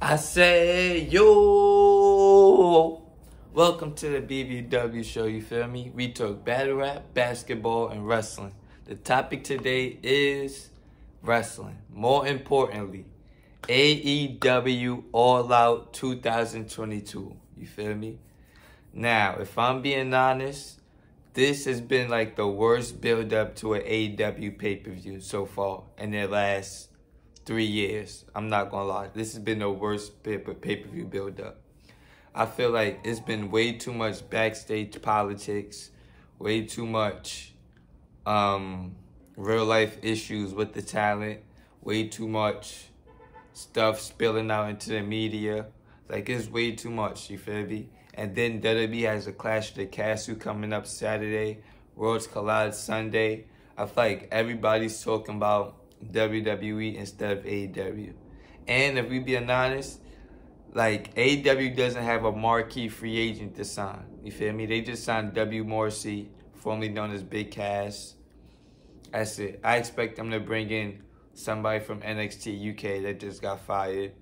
I say, yo, welcome to the BBW show, you feel me? We talk battle rap, basketball, and wrestling. The topic today is wrestling. More importantly, AEW All Out 2022, you feel me? Now, if I'm being honest, this has been like the worst build-up to an AEW pay-per-view so far in their last 3 years. I'm not gonna lie. This has been the worst pay-per-view build-up. I feel like it's been way too much backstage politics, way too much real-life issues with the talent, way too much stuff spilling out into the media. Like, it's way too much, you feel me? And then WWE has a Clash of the Castle coming up Saturday, Worlds Collide Sunday. I feel like everybody's talking about WWE instead of AEW. And if we being honest, like, AEW doesn't have a marquee free agent to sign. You feel me? They just signed W. Morrissey, formerly known as Big Cass. That's it. I expect them to bring in somebody from NXT UK that just got fired.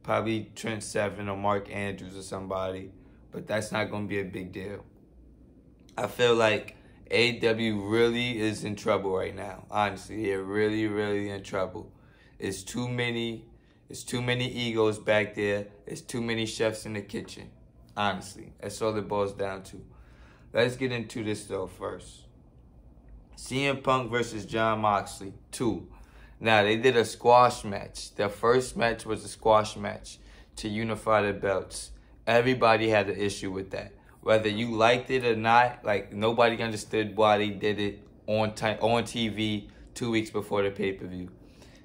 Probably Trent Seven or Mark Andrews or somebody. But that's not going to be a big deal. I feel like AEW really is in trouble right now. Honestly, they're really, really in trouble. It's too many egos back there. It's too many chefs in the kitchen. Honestly, that's all it boils down to. Let's get into this though first. CM Punk versus Jon Moxley 2. Now, they did a squash match. The first match was a squash match to unify the belts. Everybody had an issue with that. Whether you liked it or not, like, nobody understood why they did it on TV 2 weeks before the pay-per-view.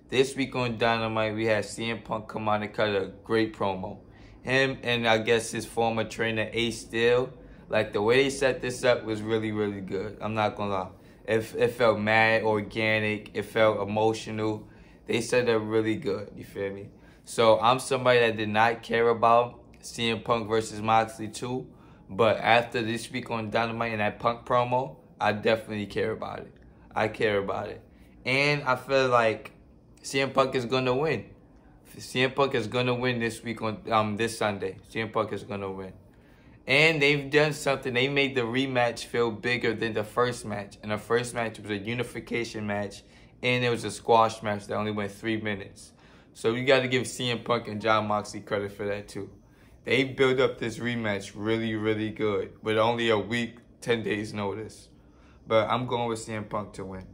This week on Dynamite, we had CM Punk come on and cut a great promo. Him and I guess his former trainer, Ace Steel, like, the way they set this up was really, really good. I'm not gonna lie. It felt mad, organic. It felt emotional. They set it up really good, you feel me? So I'm somebody that did not care about CM Punk versus Moxley 2. But after this week on Dynamite and that Punk promo, I definitely care about it. I care about it. And I feel like CM Punk is going to win. CM Punk is going to win this week on this Sunday. CM Punk is going to win. And they've done something. They made the rematch feel bigger than the first match. And the first match was a unification match. And it was a squash match that only went 3 minutes. So you got to give CM Punk and Jon Moxley credit for that too. They built up this rematch really, really good with only a week, 10 days notice. But I'm going with CM Punk to win.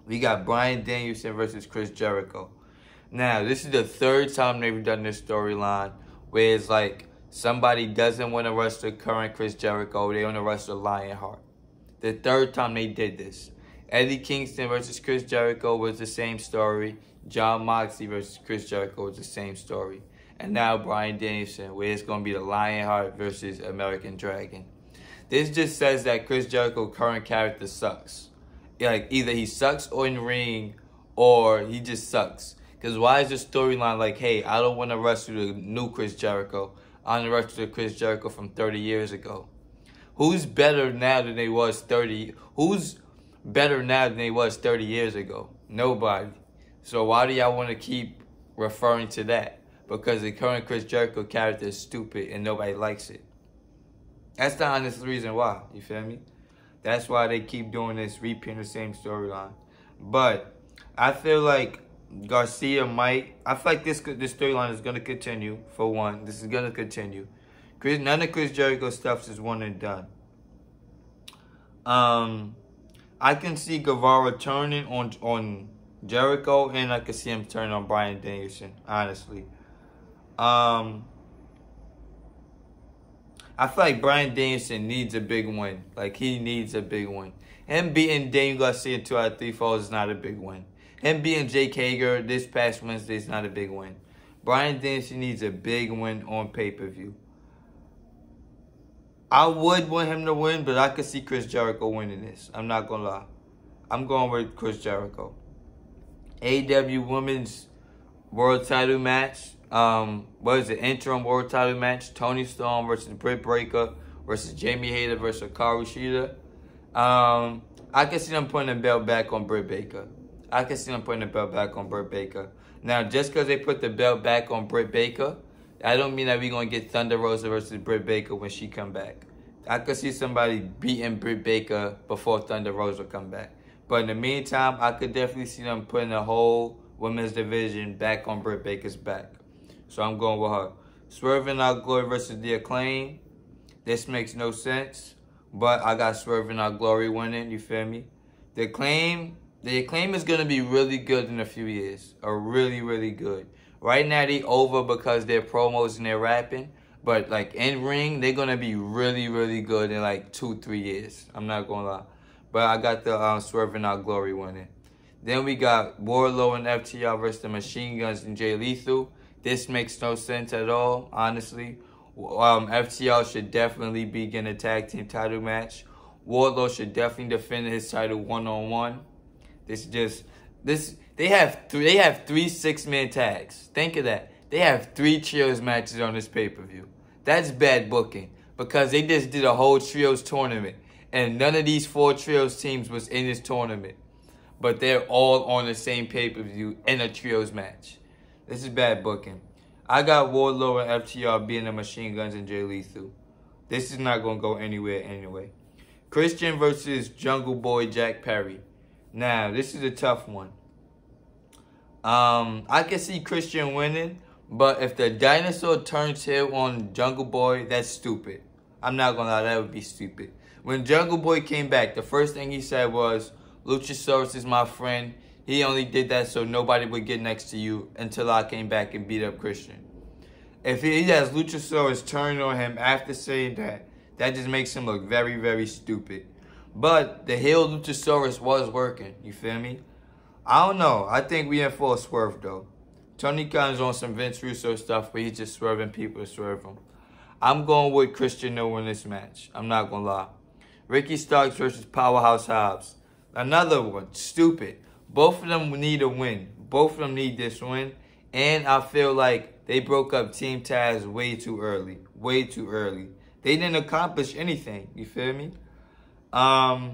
We got Bryan Danielson versus Chris Jericho. Now, this is the third time they've done this storyline where it's like somebody doesn't want to wrestle current Chris Jericho. They want to wrestle Lionheart. The third time they did this. Eddie Kingston versus Chris Jericho was the same story. Jon Moxley versus Chris Jericho was the same story. And now Bryan Danielson, where it's going to be the Lionheart versus American Dragon. This just says that Chris Jericho's current character sucks. Like, either he sucks or in ring, or he just sucks. Because why is the storyline like, hey, I don't want to wrestle the new Chris Jericho. I want to wrestle the Chris Jericho from 30 years ago. Who's better now than they was 30? Who's better now than they was 30 years ago? Nobody. So why do y'all want to keep referring to that? Because the current Chris Jericho character is stupid and nobody likes it. That's the honest reason why, you feel me? That's why they keep doing this, repeating the same storyline. But I feel like Garcia might, I feel like this storyline is going to continue, for one. This is going to continue. None of Chris Jericho stuff is one and done. I can see Guevara turning on Jericho, and I can see him turning on Bryan Danielson, honestly. I feel like Bryan Danielson needs a big win. Like, he needs a big win. Him beating Daniel Garcia in 2 out of 3 falls is not a big win. Him beating Jake Hager this past Wednesday is not a big win. Bryan Danielson needs a big win on pay-per-view. I would want him to win, but I could see Chris Jericho winning this. I'm not going to lie. I'm going with Chris Jericho. AEW Women's World Title match. What is it? Interim World Title match. Toni Storm versus Britt Baker versus Jamie Hayter versus Hikaru Shida. I can see them putting the belt back on Britt Baker. I can see them putting the belt back on Britt Baker. Now, just because they put the belt back on Britt Baker, I don't mean that we're going to get Thunder Rosa versus Britt Baker when she come back. I could see somebody beating Britt Baker before Thunder Rosa come back. But in the meantime, I could definitely see them putting the whole women's division back on Britt Baker's back. So I'm going with her. Swerve and Our Glory versus The Acclaim. This makes no sense. But I got Swerve and Our Glory winning, you feel me? The Acclaim is going to be really good in a few years. Really, really good. Right now, they over because they're promos and they're rapping. But, like, in ring, they're going to be really, really good in, like, 2-3 years. I'm not going to lie. But I got the Swerve and Our Glory winning. Then we got Wardlow and FTR versus the Machine Guns and Jay Lethal. This makes no sense at all, honestly. FTR should definitely be getting a tag team title match. Wardlow should definitely defend his title one-on-one. They have 3 6-man tags. Think of that. They have 3 trios matches on this pay-per-view. That's bad booking because they just did a whole trios tournament and none of these 4 trios teams was in this tournament. But they're all on the same pay-per-view in a trios match. This is bad booking. I got Wardlow and FTR being the Machine Guns and Jay Lethal. This is not going to go anywhere anyway. Christian versus Jungle Boy Jack Perry. Now, this is a tough one. I can see Christian winning, but if the dinosaur turns heel on Jungle Boy, that's stupid. I'm not going to lie, that would be stupid. When Jungle Boy came back, the first thing he said was, Luchasaurus is my friend. He only did that so nobody would get next to you until I came back and beat up Christian. If he has Luchasaurus turn on him after saying that, that just makes him look very, very stupid. But the heel Luchasaurus was working. You feel me? I don't know. I think we in for a swerve, though. Tony Khan's on some Vince Russo stuff where he's just swerving people to swerve him. I'm going with Christian to win this match. I'm not going to lie. Ricky Starks versus Powerhouse Hobbs. Another one. Stupid. Both of them need a win. Both of them need this win. And I feel like they broke up Team Taz way too early. Way too early. They didn't accomplish anything. You feel me? I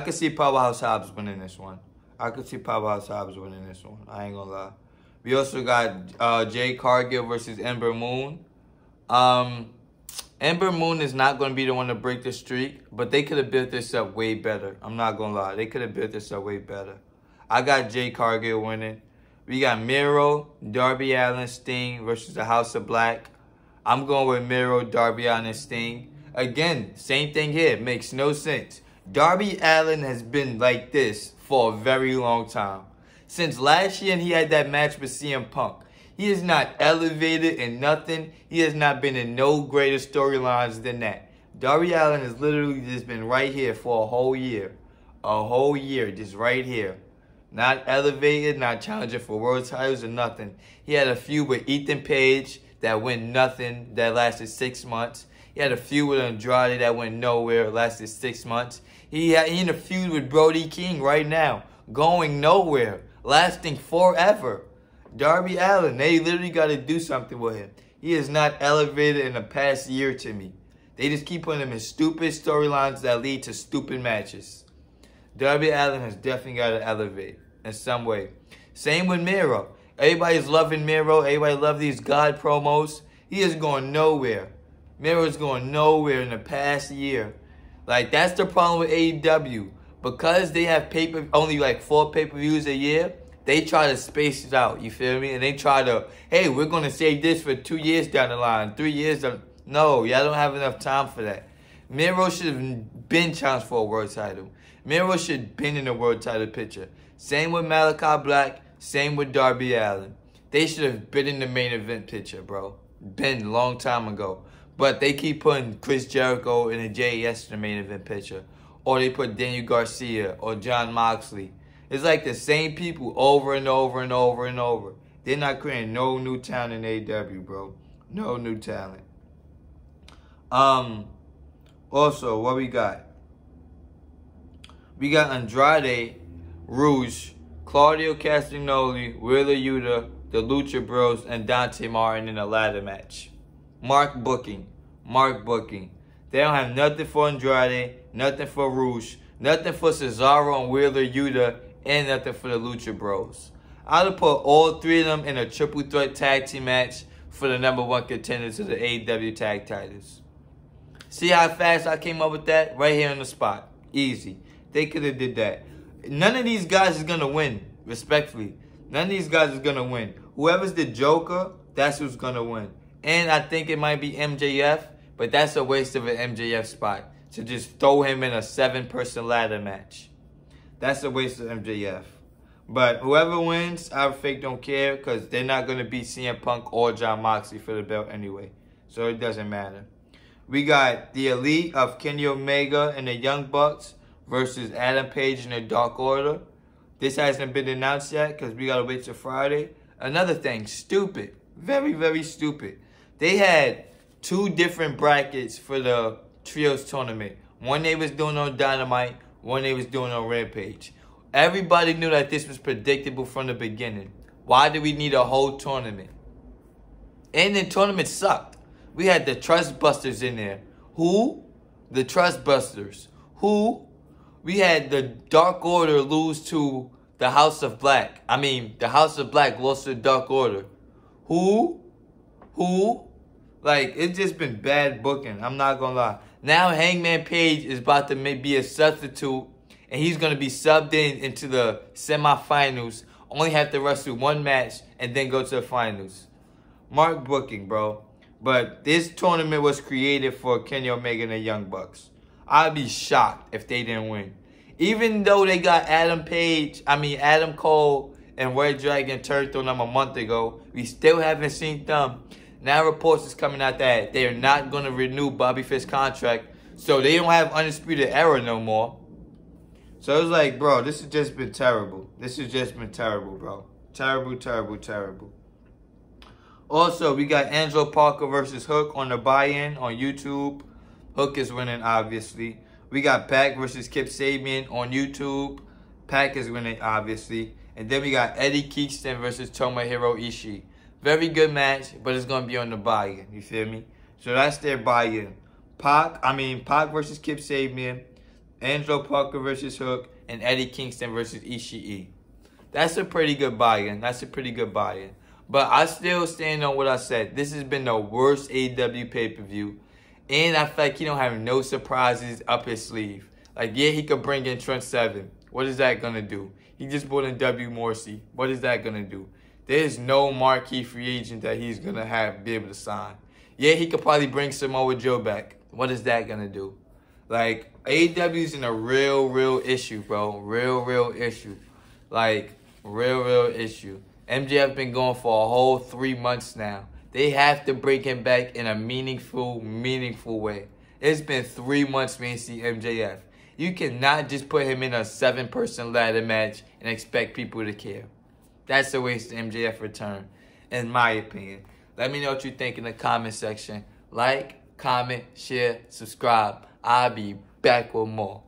could see Powerhouse Hobbs winning this one. I ain't gonna lie. We also got Jay Cargill versus Ember Moon. Ember Moon is not going to be the one to break the streak, but they could have built this up way better. I'm not going to lie. They could have built this up way better. I got Jay Cargill winning. We got Miro, Darby Allin, Sting versus the House of Black. I'm going with Miro, Darby Allin, and Sting. Again, same thing here. Makes no sense. Darby Allin has been like this for a very long time. Since last year and he had that match with CM Punk. He is not elevated in nothing. He has not been in no greater storylines than that. Darby Allin has literally just been right here for a whole year. A whole year, just right here. Not elevated, not challenging for world titles or nothing. He had a feud with Ethan Page that went nothing, that lasted 6 months. He had a feud with Andrade that went nowhere, lasted 6 months. He in a feud with Brody King right now, going nowhere, lasting forever. Darby Allin, they literally got to do something with him. He is not elevated in the past year to me. They just keep putting him in stupid storylines that lead to stupid matches. Darby Allin has definitely got to elevate in some way. Same with Miro. Everybody's loving Miro. Everybody loves these God promos. He is going nowhere. Miro is going nowhere in the past year. Like, that's the problem with AEW. Because they have only like 4 pay-per-views a year, they try to space it out, you feel me? And they try to, hey, we're going to save this for 2 years down the line, 3 years down. No, y'all don't have enough time for that. Miro should have been challenged for a world title. Miro should have been in the world title picture. Same with Malachi Black, same with Darby Allin. They should have been in the main event picture, bro. Been a long time ago. But they keep putting Chris Jericho and the JS in the main event picture. Or they put Daniel Garcia or John Moxley. It's like the same people over and over and over and over. They're not creating no new talent in AEW, bro. No new talent. Also, what we got? We got Andrade, Rouge, Claudio Castagnoli, Wheeler Yuta, the Lucha Bros, and Dante Martin in a ladder match. Mark booking. They don't have nothing for Andrade, nothing for Rouge, nothing for Cesaro and Wheeler Yuta, and nothing for the Lucha Bros. I'd have put all three of them in a triple threat tag team match for the #1 contender to the AEW tag titles. See how fast I came up with that? Right here on the spot. Easy. They could have did that. None of these guys is going to win, respectfully. None of these guys is going to win. Whoever's the Joker, that's who's going to win. And I think it might be MJF, but that's a waste of an MJF spot. To just throw him in a 7-person ladder match. That's a waste of MJF. But whoever wins, I fake don't care because they're not going to beat CM Punk or Jon Moxley for the belt anyway. So it doesn't matter. We got the Elite of Kenny Omega and the Young Bucks versus Adam Page and the Dark Order. This hasn't been announced yet because we got to wait till Friday. Another thing, stupid. Very, very stupid. They had 2 different brackets for the Trios tournament. One they was doing on Dynamite, one they was doing on Rampage. Everybody knew that this was predictable from the beginning. Why do we need a whole tournament? And the tournament sucked. We had the Trust Busters in there. Who? The Trust Busters. Who? We had the Dark Order lose to the House of Black. I mean, the House of Black lost to the Dark Order. Who? Like, it's just been bad booking. I'm not going to lie. Now Hangman Page is about to be a substitute. And he's going to be subbed into the semifinals. Only have to wrestle 1 match and then go to the finals. Mark booking, bro. But this tournament was created for Kenny Omega and the Young Bucks. I'd be shocked if they didn't win. Even though they got Adam Cole and Red Dragon turned on them a month ago, we still haven't seen them. Now reports is coming out that they are not going to renew Bobby Fish's contract. So they don't have Undisputed Era no more. So it's like, bro, this has just been terrible. This has just been terrible, bro. Terrible, terrible, terrible. Also, we got Angelo Parker versus Hook on the buy-in on YouTube. Hook is winning, obviously. We got Pac versus Kip Sabian on YouTube. Pac is winning, obviously. And then we got Eddie Kingston versus Tomohiro Ishii. Very good match, but it's going to be on the buy-in. You feel me? So that's their buy-in. Pac versus Kip Sabian. Angelo Parker versus Hook. And Eddie Kingston versus Ishii. That's a pretty good buy-in. But I still stand on what I said. This has been the worst AEW pay-per-view. And I feel like he don't have no surprises up his sleeve. Like, yeah, he could bring in Trent Seven. What is that going to do? He just brought in W. Morrissey. What is that going to do? There's no marquee free agent that he's going to be able to sign. Yeah, he could probably bring Samoa Joe back. What is that going to do? Like, AEW's in a real issue, bro. Real issue. Like, real issue. MJF been going for a whole 3 months now. They have to bring him back in a meaningful way. It's been 3 months we ain't see MJF. You cannot just put him in a 7-person ladder match and expect people to care. That's a waste of MJF return, in my opinion. Let me know what you think in the comment section. Like, comment, share, subscribe. I'll be back with more.